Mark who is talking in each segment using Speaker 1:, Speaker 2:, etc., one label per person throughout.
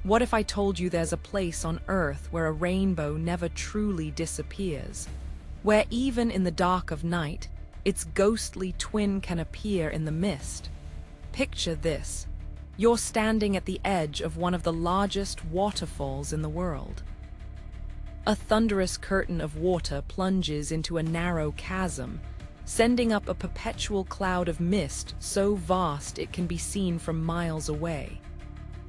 Speaker 1: What if I told you there's a place on Earth where a rainbow never truly disappears? Where even in the dark of night, its ghostly twin can appear in the mist? Picture this. You're standing at the edge of one of the largest waterfalls in the world. A thunderous curtain of water plunges into a narrow chasm, sending up a perpetual cloud of mist so vast it can be seen from miles away.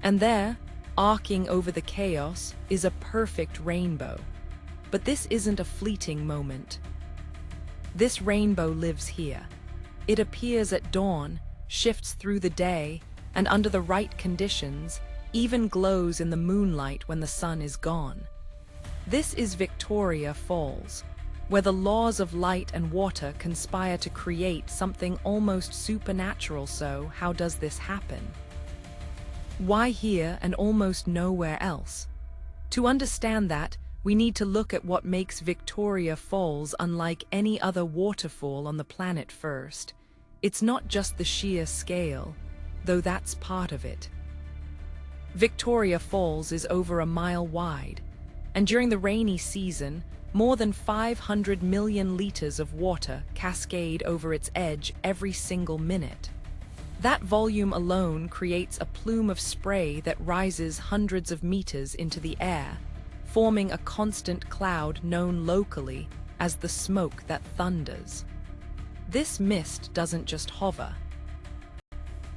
Speaker 1: And there, arcing over the chaos, is a perfect rainbow. But this isn't a fleeting moment. This rainbow lives here. It appears at dawn, shifts through the day, and under the right conditions, even glows in the moonlight when the sun is gone. This is Victoria Falls, where the laws of light and water conspire to create something almost supernatural. So, how does this happen? Why here and almost nowhere else? To understand that, we need to look at what makes Victoria Falls unlike any other waterfall on the planet first. It's not just the sheer scale, though that's part of it. Victoria Falls is over a mile wide, and during the rainy season, more than 500 million liters of water cascade over its edge every single minute. That volume alone creates a plume of spray that rises hundreds of meters into the air, forming a constant cloud known locally as the smoke that thunders. This mist doesn't just hover.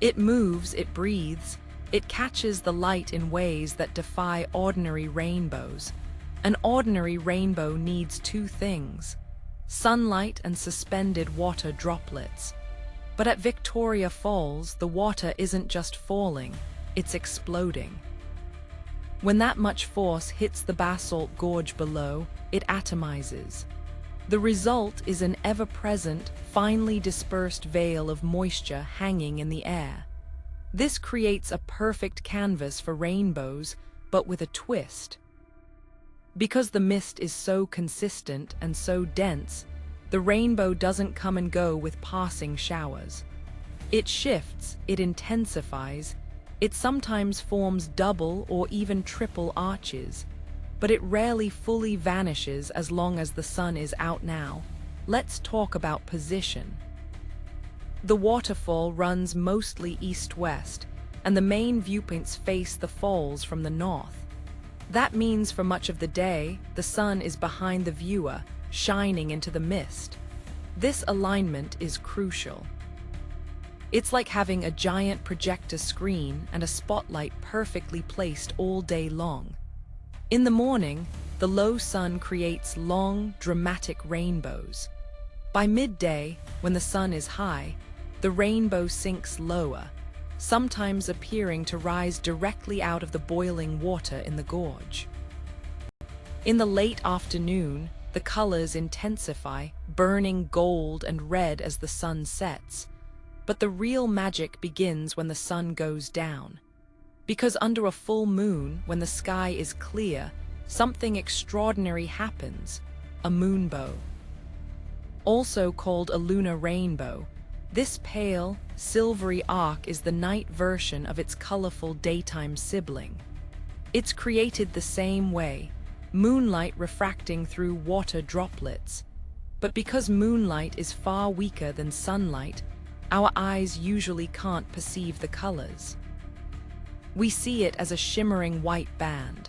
Speaker 1: It moves, it breathes, it catches the light in ways that defy ordinary rainbows. An ordinary rainbow needs two things: sunlight and suspended water droplets. But at Victoria Falls, the water isn't just falling, it's exploding. When that much force hits the basalt gorge below, it atomizes. The result is an ever-present, finely dispersed veil of moisture hanging in the air. This creates a perfect canvas for rainbows, but with a twist. Because the mist is so consistent and so dense, the rainbow doesn't come and go with passing showers. It shifts, it intensifies, it sometimes forms double or even triple arches, but it rarely fully vanishes as long as the sun is out. Now, let's talk about position. The waterfall runs mostly east-west, and the main viewpoints face the falls from the north. That means for much of the day, the sun is behind the viewer, shining into the mist. This alignment is crucial. It's like having a giant projector screen and a spotlight perfectly placed all day long. In the morning, the low sun creates long, dramatic rainbows. By midday, when the sun is high, the rainbow sinks lower, sometimes appearing to rise directly out of the boiling water in the gorge. In the late afternoon, the colors intensify, burning gold and red as the sun sets. But the real magic begins when the sun goes down. Because under a full moon, when the sky is clear, something extraordinary happens: a moonbow. Also called a lunar rainbow, this pale, silvery arc is the night version of its colorful daytime sibling. It's created the same way, moonlight refracting through water droplets. But because moonlight is far weaker than sunlight, our eyes usually can't perceive the colors. We see it as a shimmering white band,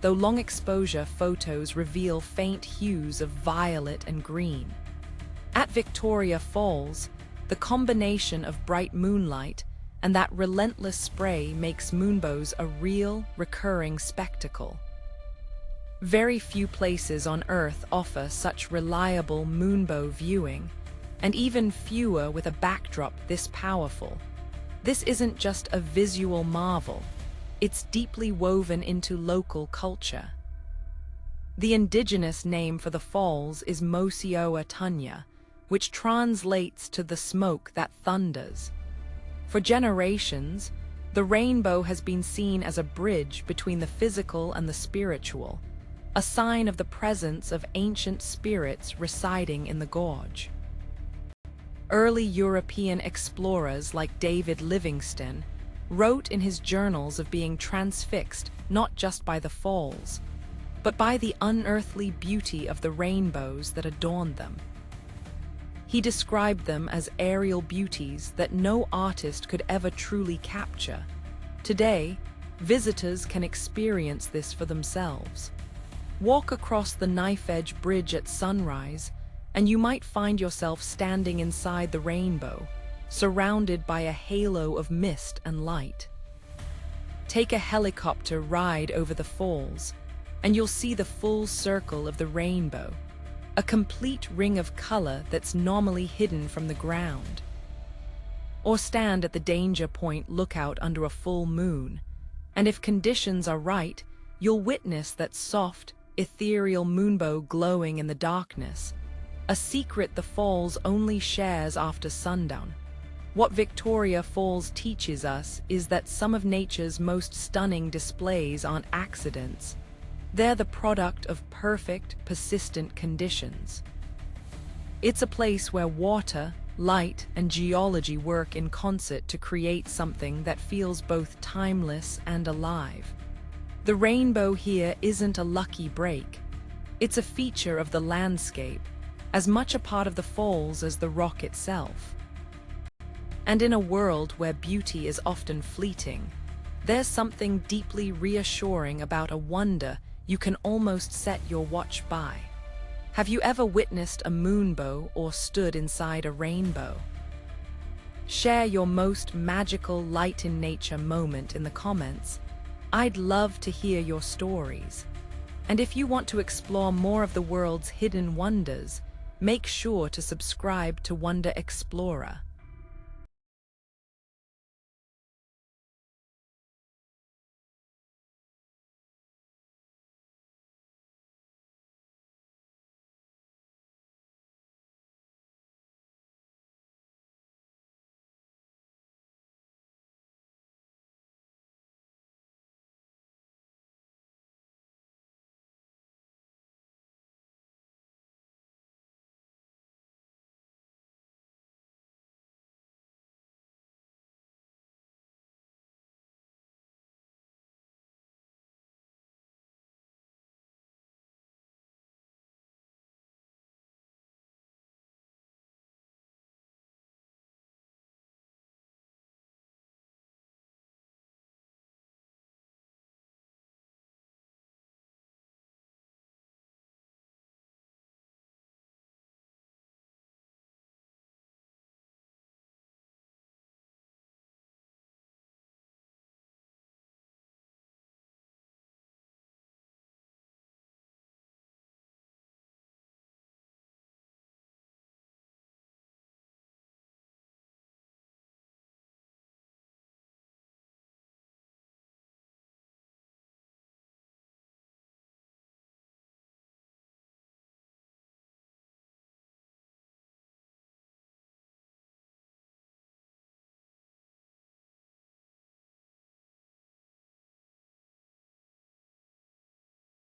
Speaker 1: though long exposure photos reveal faint hues of violet and green. At Victoria Falls, the combination of bright moonlight and that relentless spray makes moonbows a real, recurring spectacle. Very few places on Earth offer such reliable moonbow viewing, and even fewer with a backdrop this powerful. This isn't just a visual marvel, it's deeply woven into local culture. The indigenous name for the falls is Mosioa Tunya, which translates to the smoke that thunders. For generations, the rainbow has been seen as a bridge between the physical and the spiritual, a sign of the presence of ancient spirits residing in the gorge. Early European explorers like David Livingstone wrote in his journals of being transfixed not just by the falls, but by the unearthly beauty of the rainbows that adorned them. He described them as aerial beauties that no artist could ever truly capture. Today, visitors can experience this for themselves. Walk across the knife-edge bridge at sunrise, and you might find yourself standing inside the rainbow, surrounded by a halo of mist and light. Take a helicopter ride over the falls, and you'll see the full circle of the rainbow, a complete ring of color that's normally hidden from the ground. Or stand at the danger point lookout under a full moon, and if conditions are right, you'll witness that soft, ethereal moonbow glowing in the darkness, a secret the falls only shares after sundown. What Victoria Falls teaches us is that some of nature's most stunning displays aren't accidents. They're the product of perfect, persistent conditions. It's a place where water, light, and geology work in concert to create something that feels both timeless and alive. The rainbow here isn't a lucky break. It's a feature of the landscape, as much a part of the falls as the rock itself. And in a world where beauty is often fleeting, there's something deeply reassuring about a wonder you can almost set your watch by. Have you ever witnessed a moonbow or stood inside a rainbow? Share your most magical light in nature moment in the comments. I'd love to hear your stories. And if you want to explore more of the world's hidden wonders, make sure to subscribe to Wonder Explorer.